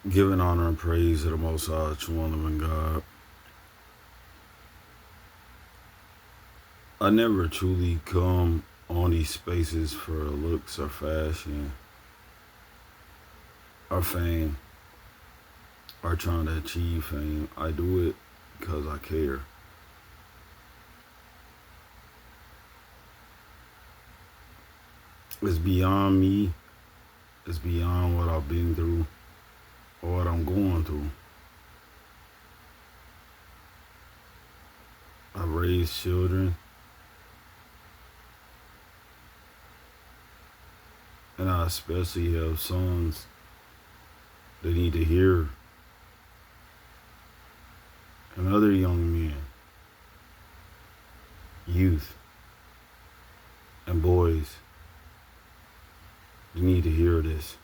Giving honor and praise to the Most High, true and living God. I never truly come on these spaces for looks or fashion or fame or trying to achieve fame. I do it because I care. It's beyond me. It's beyond what I've been through or what I'm going through. I've raised children, and I especially have sons that need to hear, and other young men, youth, and boys. You need to hear this.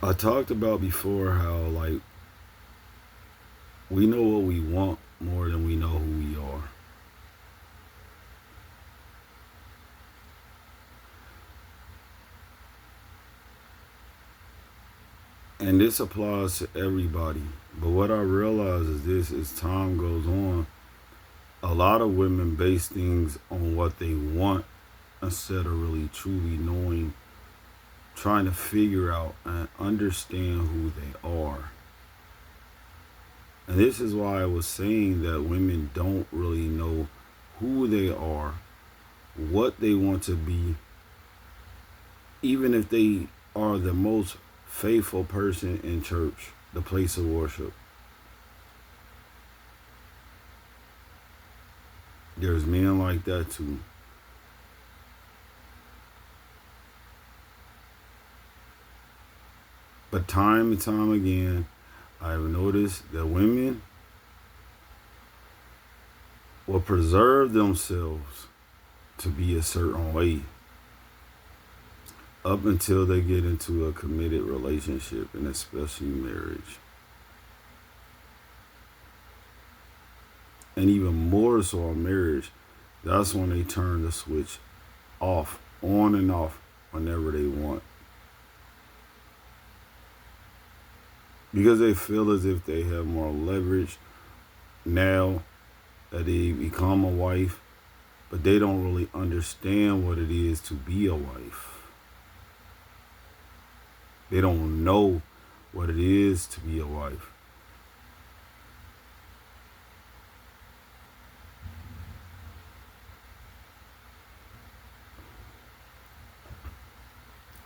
I talked about before how, like, we know what we want more than we know who we are. And this applies to everybody. But what I realize is this: as time goes on, a lot of women base things on what they want instead of really truly knowing, trying to figure out and understand who they are. And this is why I was saying that women don't really know who they are, what they want to be, even if they are the most faithful person in church, the place of worship. There's men like that too. But time and time again, I've noticed that women will preserve themselves to be a certain way up until they get into a committed relationship, and especially marriage. And even more so on marriage, that's when they turn the switch off, on and off, whenever they want. Because they feel as if they have more leverage now that they become a wife, but they don't really understand what it is to be a wife. They don't know what it is to be a wife.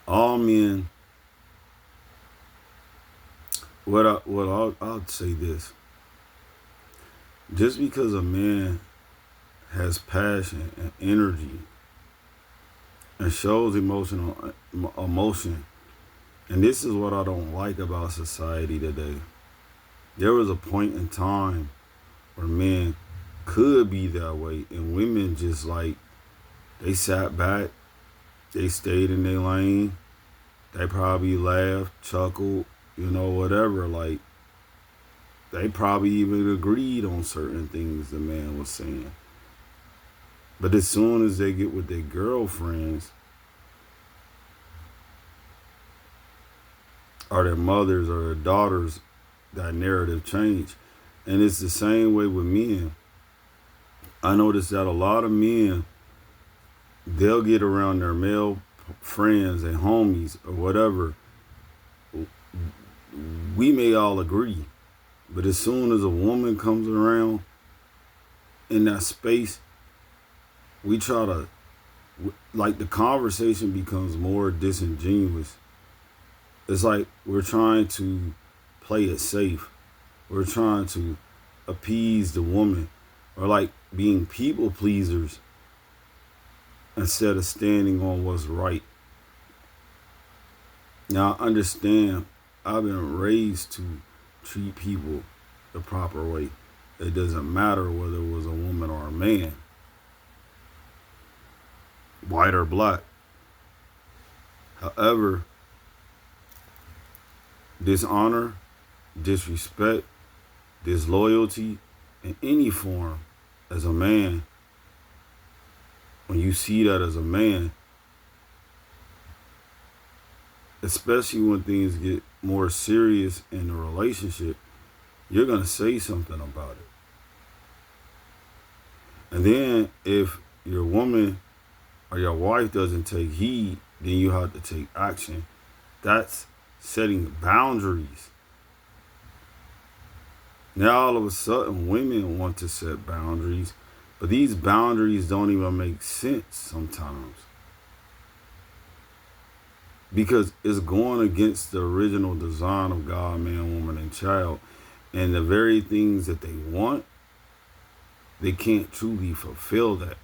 All men, I'll say this: just because a man has passion and energy and shows emotion, and this is what I don't like about society today. There was a point in time where men could be that way, and women just like they sat back, they stayed in their lane, they probably laughed, chuckled, whatever. Like they probably even agreed on certain things the man was saying. But as soon as they get with their girlfriends or their mothers or their daughters, that narrative change. And it's the same way with men. I noticed that a lot of men, they'll get around their male friends and homies or whatever. We may all agree, but as soon as a woman comes around in that space, we try to, like, the conversation becomes more disingenuous. It's like we're trying to play it safe. We're trying to appease the woman, or like being people pleasers instead of standing on what's right. Now, I understand I've been raised to treat people the proper way. It doesn't matter whether it was a woman or a man, white or black. However, dishonor, disrespect, disloyalty in any form as a man when you see that as a man, especially when things get more serious in a relationship, you're going to say something about it. And then if your woman or your wife doesn't take heed, then you have to take action. That's setting boundaries. Now all of a sudden women want to set boundaries, but these boundaries don't even make sense sometimes. Because it's going against the original design of God, man, woman, and child. And the very things that they want, they can't truly fulfill that.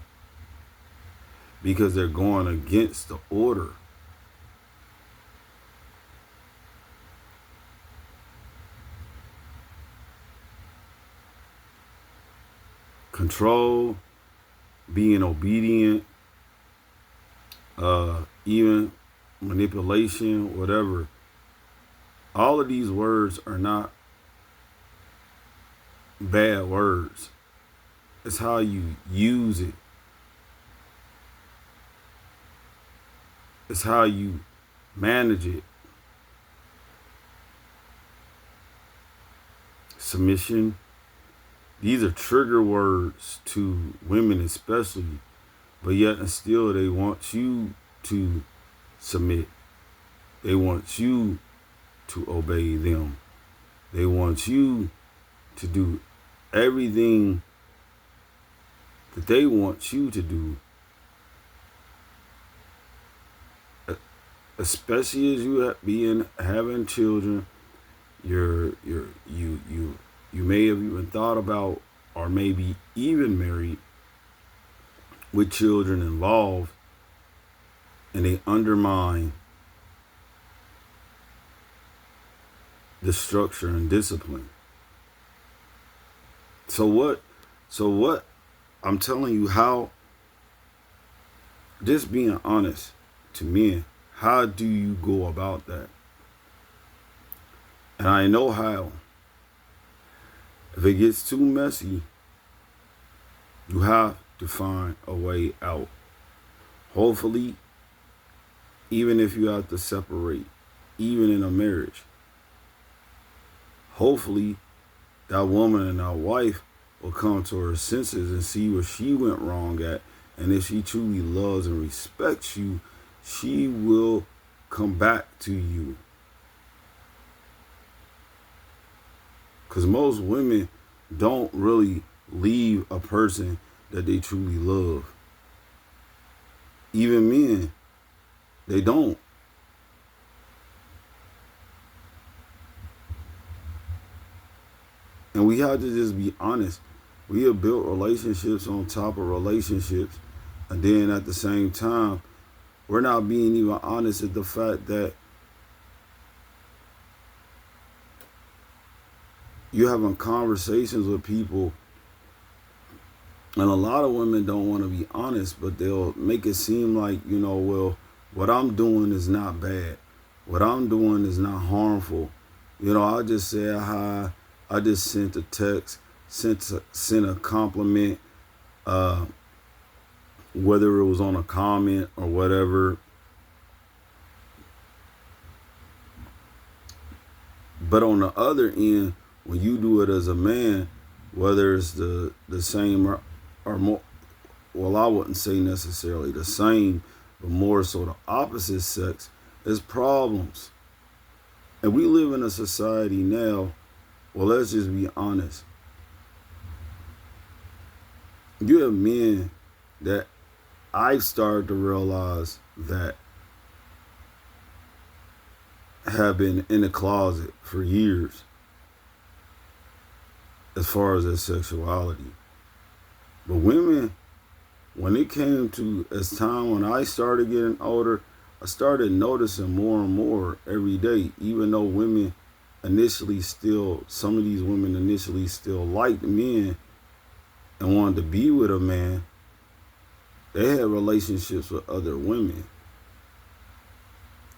Because they're going against the order. Control, being obedient, even manipulation, whatever. All of these words are not bad words. It's how you use it. It's how you manage it. Submission. These are trigger words to women especially, but yet and still they want you to submit. They want you to obey them. They want you to do everything that they want you to do. Especially as you having children, you may have even thought about, or maybe even married with children involved, and they undermine the structure and discipline. So what I'm telling you, how, just being honest to men, how do you go about that? And I know how. If it gets too messy, you have to find a way out. Hopefully, even if you have to separate, even in a marriage, hopefully that woman and that wife will come to her senses and see where she went wrong at. And if she truly loves and respects you, she will come back to you. Because most women don't really leave a person that they truly love. Even men, they don't. And we have to just be honest. We have built relationships on top of relationships. And then at the same time, we're not being even honest at the fact that you're having conversations with people, and a lot of women don't want to be honest, but they'll make it seem like, well, what I'm doing is not bad. What I'm doing is not harmful. I just said hi. I just sent a text, sent a compliment, whether it was on a comment or whatever. But on the other end, when you do it as a man, whether it's the same or more, well, I wouldn't say necessarily the same, but more so the opposite sex, there's problems. And we live in a society now, well, let's just be honest. You have men that I've started to realize that have been in the closet for years as far as their sexuality. But women, when it came to as time when I started getting older, I started noticing more and more every day, even though women initially still, some of these women initially still liked men and wanted to be with a man, they had relationships with other women.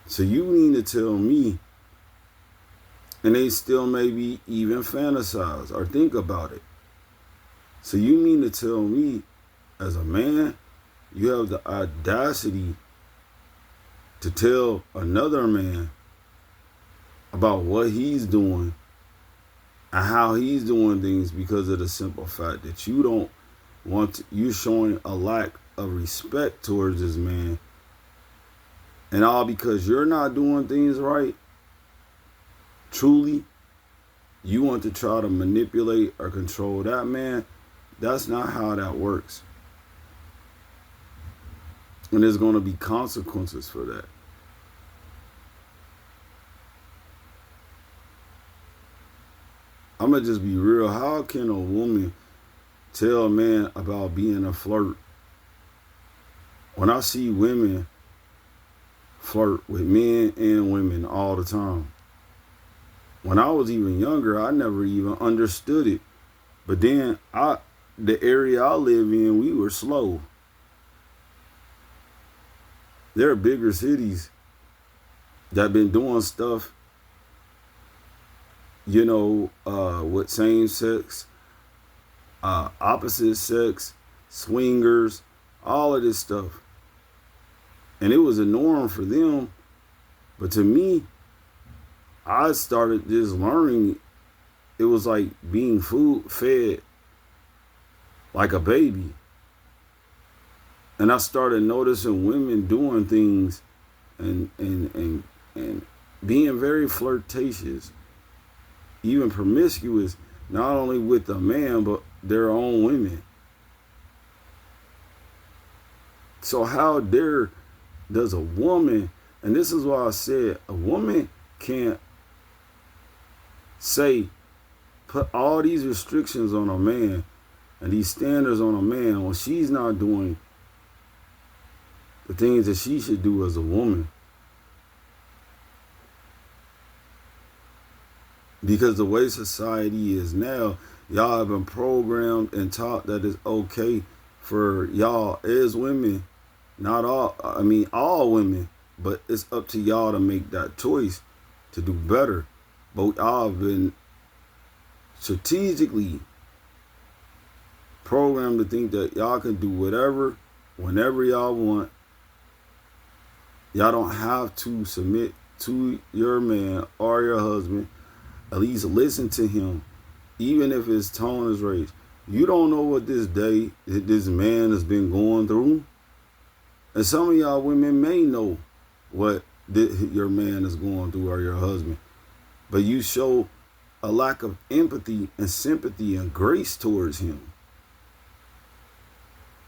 So you mean to tell me, and they still maybe even fantasize or think about it. So you mean to tell me, as a man, you have the audacity to tell another man about what he's doing and how he's doing things because of the simple fact that you don't want to, you're showing a lack of respect towards this man, and all because you're not doing things right. Truly, you want to try to manipulate or control that man. That's not how that works. And there's going to be consequences for that. I'm going to just be real. How can a woman tell a man about being a flirt? When I see women flirt with men and women all the time. When I was even younger, I never even understood it. But then the area I live in, we were slow. There are bigger cities that been doing stuff, with same sex, opposite sex, swingers, all of this stuff. And it was a norm for them. But to me, I started just learning. It was like being fed like a baby. And I started noticing women doing things and being very flirtatious, even promiscuous, not only with a man, but their own women. So how dare does a woman, and this is why I said a woman can't put all these restrictions on a man and these standards on a man when she's not doing the things that she should do as a woman. Because the way society is now, y'all have been programmed and taught that it's okay for y'all as women, all women, but it's up to y'all to make that choice to do better. But y'all have been strategically programmed to think that y'all can do whatever, whenever y'all want. Y'all don't have to submit to your man or your husband. At least listen to him, even if his tone is raised. You don't know what this man has been going through. And some of y'all women may know what your man is going through or your husband. But you show a lack of empathy and sympathy and grace towards him.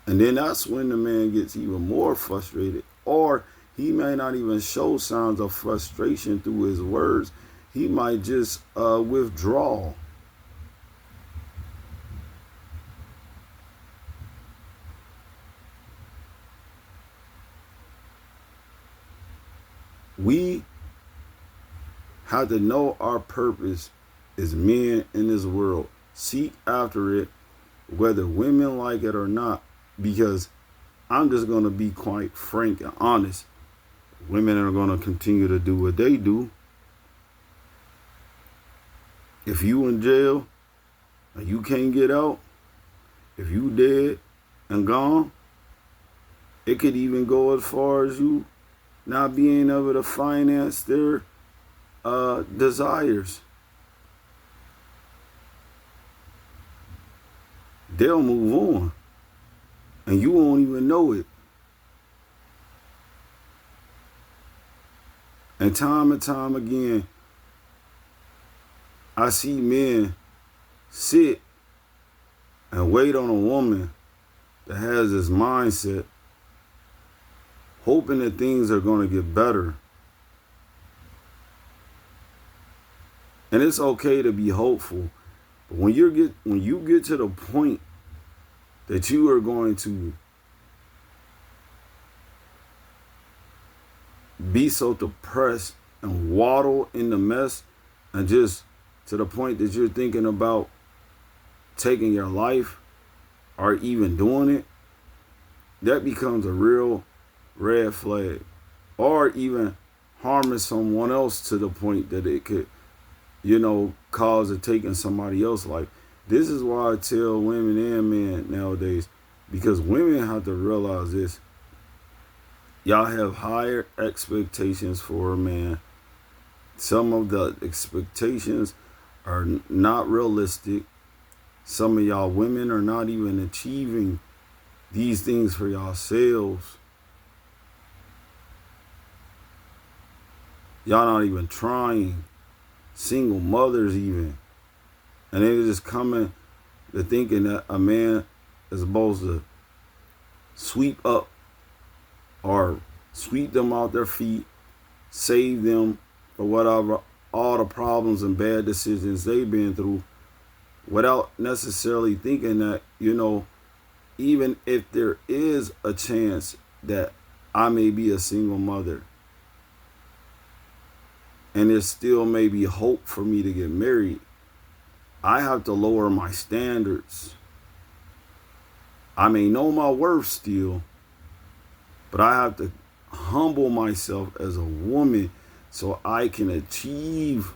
And then that's when the man gets even more frustrated. Or he may not even show signs of frustration through his words. He might just withdraw. We have to know our purpose as men in this world. Seek after it, whether women like it or not. Because I'm just going to be quite frank and honest. Women are going to continue to do what they do. If you in jail and you can't get out, if you dead and gone, it could even go as far as you not being able to finance their desires. They'll move on, and you won't even know it. And time again, I see men sit and wait on a woman that has this mindset, hoping that things are going to get better. And it's okay to be hopeful, but when you get to the point that you are going to be so depressed and waddle in the mess, and just to the point that you're thinking about taking your life or even doing it, that becomes a real red flag. Or even harming someone else to the point that it could, cause a taking somebody else's life. This is why I tell women and men nowadays, Because women have to realize this. Y'all have higher expectations for a man. Some of the expectations are not realistic. Some of y'all women are not even achieving these things for yourselves. Y'all not even trying. Single mothers even. And they're just coming to thinking that a man is supposed to sweep up or sweep them off their feet, save them for whatever, all the problems and bad decisions they've been through, without necessarily thinking that, even if there is a chance that I may be a single mother and there still may be hope for me to get married, I have to lower my standards. I may know my worth still, but I have to humble myself as a woman so I can achieve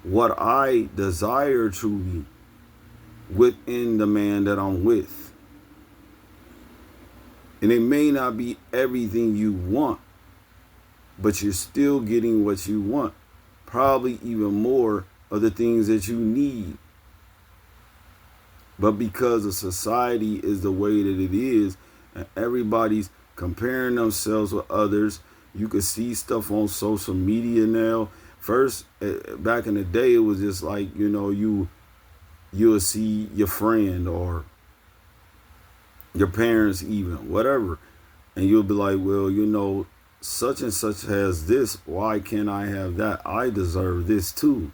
what I desire truly within the man that I'm with. And it may not be everything you want, but you're still getting what you want. Probably even more of the things that you need. But because the society is the way that it is, and everybody's comparing themselves with others, you can see stuff on social media now. First, back in the day, it was just like, you'll see your friend or your parents even, whatever. And you'll be like, well, such and such has this. Why can't I have that? I deserve this too.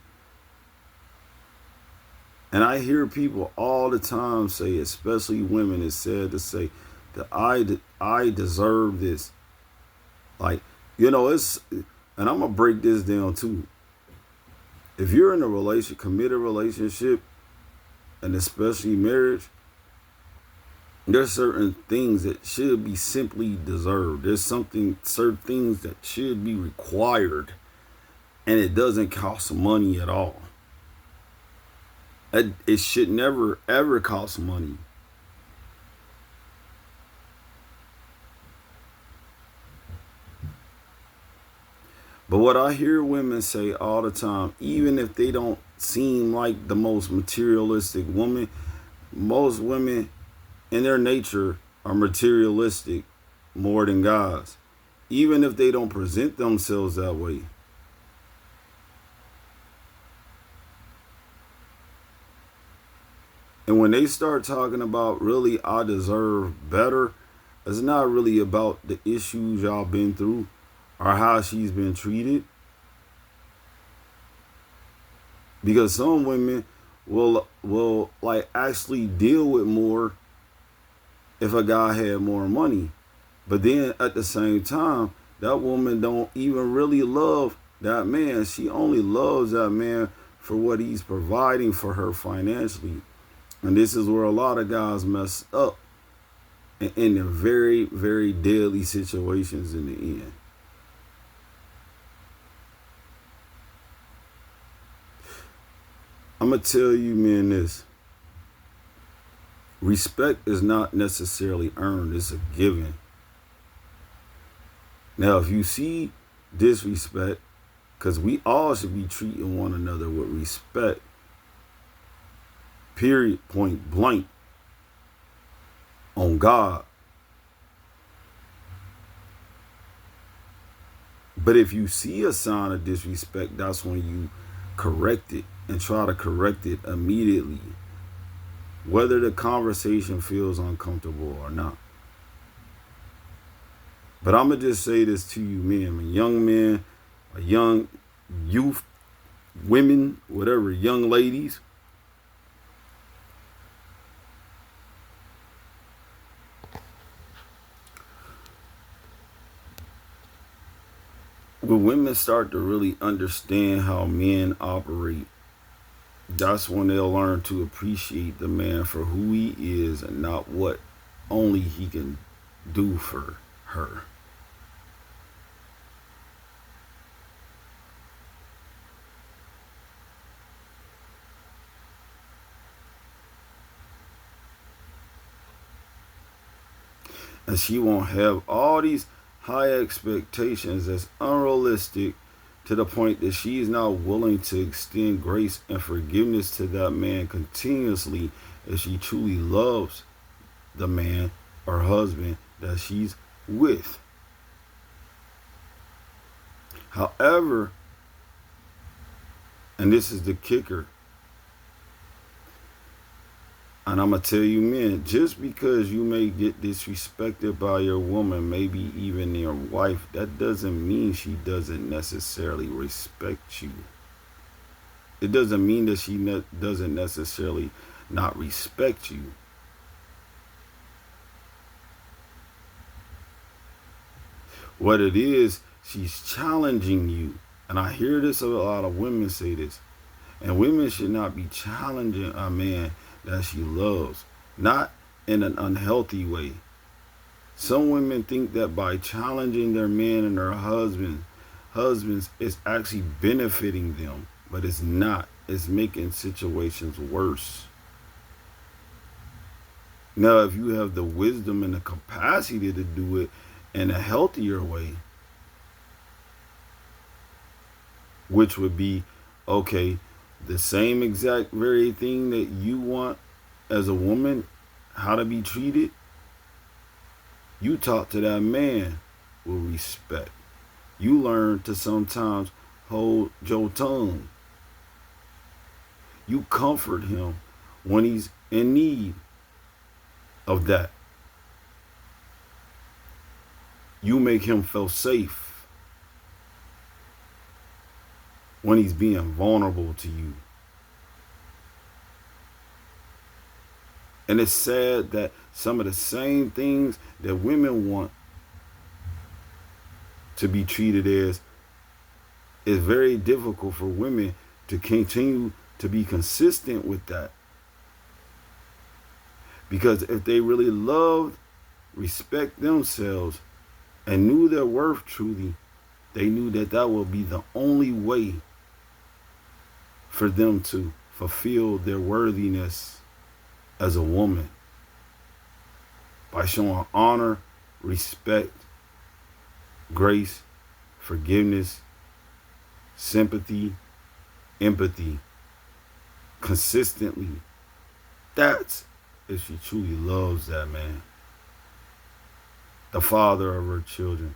And I hear people all the time say, especially women, it's sad to say, that I deserve this. Like, it's, and I'm going to break this down too. If you're in a committed relationship, and especially marriage, there's certain things that should be simply deserved. There's certain things that should be required, and it doesn't cost money at all. It should never, ever cost money. But what I hear women say all the time, even if they don't seem like the most materialistic woman, most women in their nature are materialistic more than guys, even if they don't present themselves that way. And when they start talking about really, I deserve better, it's not really about the issues y'all been through or how she's been treated. Because some women will like actually deal with more if a guy had more money. But then at the same time, that woman don't even really love that man. She only loves that man for what he's providing for her financially. And this is where a lot of guys mess up in the very, very deadly situations in the end. I'm going to tell you, men, this. Respect is not necessarily earned, it's a given. Now, if you see disrespect, because we all should be treating one another with respect, period, point blank, on God. But if you see a sign of disrespect, that's when you correct it and try to correct it immediately, whether the conversation feels uncomfortable or not. But I'm going to just say this to you, men, young men, young youth, women, whatever, young ladies. When women start to really understand how men operate, that's when they'll learn to appreciate the man for who he is and not what only he can do for her. And she won't have all these high expectations that's unrealistic to the point that she is not willing to extend grace and forgiveness to that man continuously if she truly loves the man or husband that she's with. However, and this is the kicker, and I'm going to tell you, men, just because you may get disrespected by your woman, maybe even your wife, that doesn't mean she doesn't necessarily respect you. It doesn't mean that she doesn't necessarily not respect you. What it is, she's challenging you. And I hear this, a lot of women say this. And women should not be challenging a man that she loves, not in an unhealthy way. Some women think that by challenging their men and their husbands, it's actually benefiting them, but it's not. It's making situations worse. Now, if you have the wisdom and the capacity to do it in a healthier way, which would be, okay, the same exact very thing that you want as a woman, how to be treated, you talk to that man with respect. You learn to sometimes hold your tongue. You comfort him when he's in need of that. You make him feel safe when he's being vulnerable to you. And it's sad that some of the same things that women want to be treated as is very difficult for women to continue to be consistent with that. Because if they really loved, respect themselves, and knew their worth truly, they knew that that would be the only way for them to fulfill their worthiness as a woman, by showing honor, respect, grace, forgiveness, sympathy, empathy, consistently. That's if she truly loves that man, the father of her children,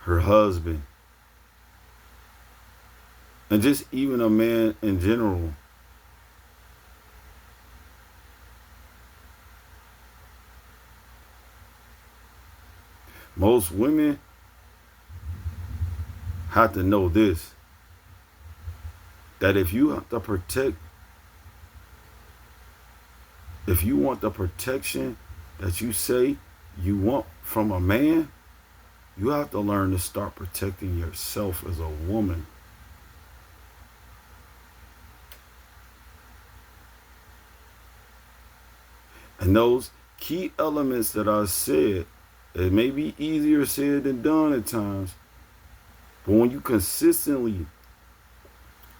her husband, and just even a man in general. Most women have to know this, that if you want the protection that you say you want from a man, you have to learn to start protecting yourself as a woman. And those key elements that I said, it may be easier said than done at times, but when you consistently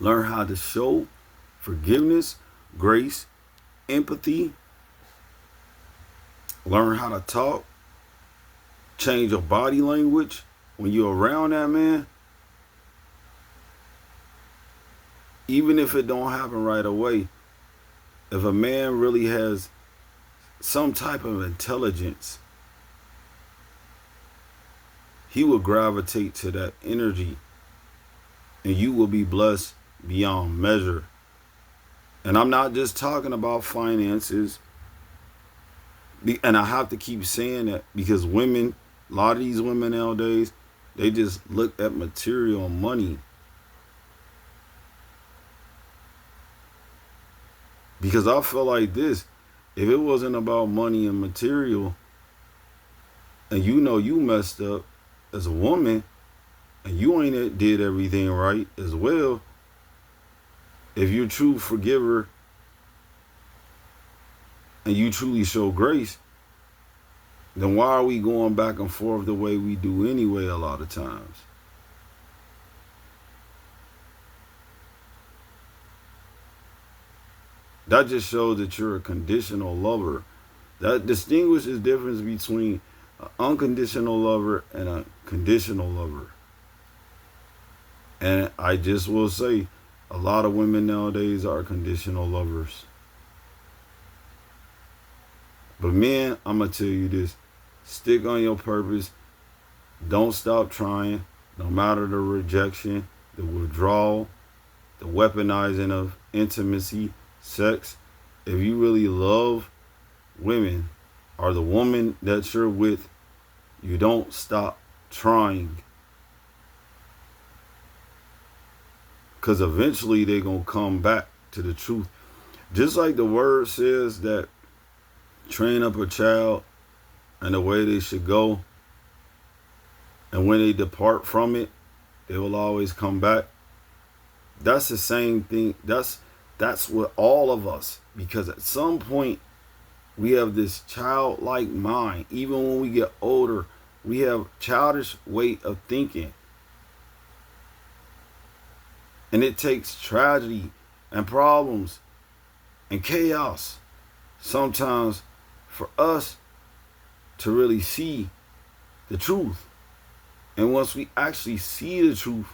learn how to show forgiveness, grace, empathy, learn how to talk, change your body language when you're around that man, even if it don't happen right away, if a man really has some type of intelligence, he will gravitate to that energy, and you will be blessed beyond measure. And I'm not just talking about finances. And I have to keep saying that because women, a lot of these women nowadays, they just look at material money. Because I feel like this, if it wasn't about money and material, and you know you messed up as a woman, and you ain't did everything right as well, if you're a true forgiver and you truly show grace, then why are we going back and forth the way we do anyway a lot of times? That just shows that you're a conditional lover. That distinguishes the difference between An unconditional lover and a conditional lover. And I just will say, a lot of women nowadays are conditional lovers. But men, I'm going to tell you this. Stick on your purpose. Don't stop trying. No matter the rejection, the withdrawal, the weaponizing of intimacy, sex. If you really love women or the woman that you're with, you don't stop trying. Because eventually they're going to come back to the truth. Just like the word says that train up a child in the way they should go, and when they depart from it, they will always come back. That's the same thing. That's what all of us, because at some point we have this childlike mind. Even when we get older, we have childish way of thinking. And it takes tragedy and problems and chaos sometimes for us to really see the truth. And once we actually see the truth,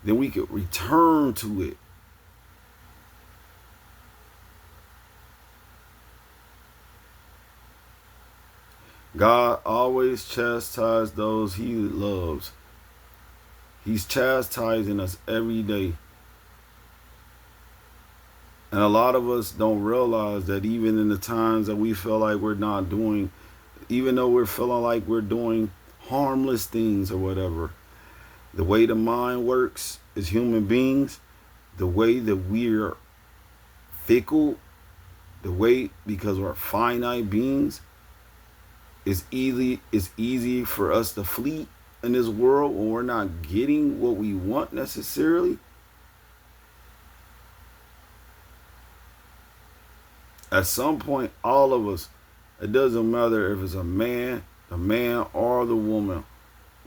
then we could return to it. God always chastises those he loves. He's chastising us every day. And a lot of us don't realize that even in the times that we feel like we're not doing, even though we're feeling like we're doing harmless things or whatever, the way the mind works as human beings, the way that we're fickle, the way, because we're finite beings, it's easy for us to flee in this world when we're not getting what we want necessarily. At some point, all of us, it doesn't matter if it's a man, the man or the woman,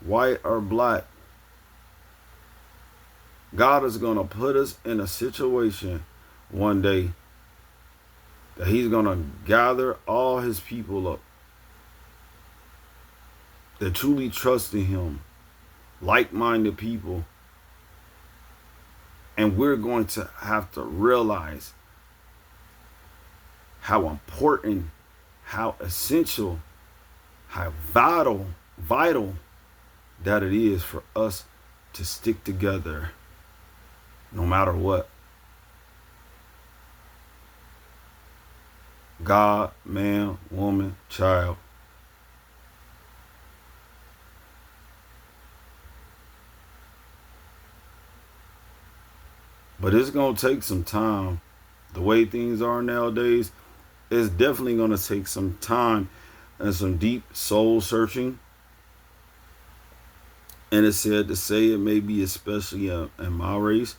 white or black, God is going to put us in a situation one day that he's going to gather all his people up that truly trust in him, like-minded people. And we're going to have to realize how important, how essential, how vital that it is for us to stick together no matter what. God, man, woman, child. But it's going to take some time. The way things are nowadays, it's definitely going to take some time and some deep soul searching. And it's sad to say, it may be especially in my race,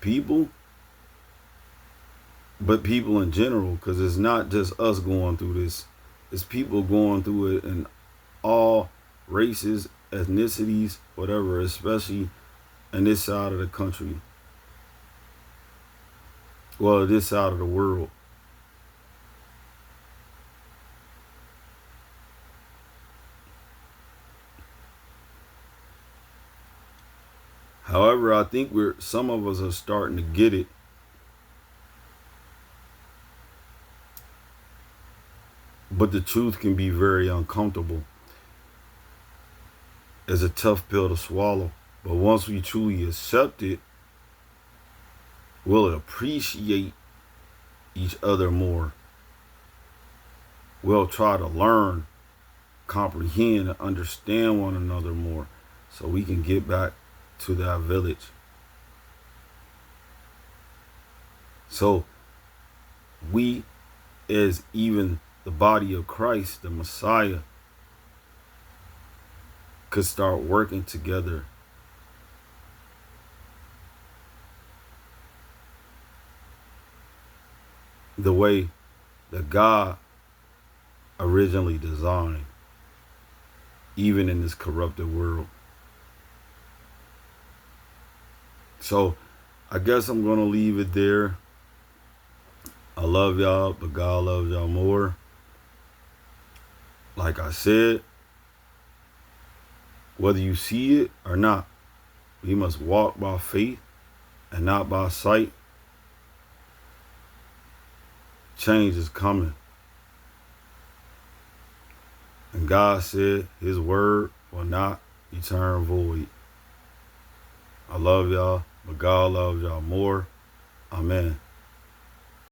people, but people in general, because it's not just us going through this. It's people going through it in all races, ethnicities, whatever, especially in this side of the country. Well, this side of the world. However, I think some of us are starting to get it. But the truth can be very uncomfortable. It's a tough pill to swallow. But once we truly accept it, we'll appreciate each other more. We'll try to learn, comprehend, and understand one another more so we can get back to that village. So we, as even the body of Christ, the Messiah, could start working together. The way that God originally designed, even in this corrupted world. So I guess I'm going to leave it there. I love y'all, but God loves y'all more. Like I said, whether you see it or not. We must walk by faith and not by sight. Change is coming. And God said his word will not return void. I love y'all, but God loves y'all more. Amen.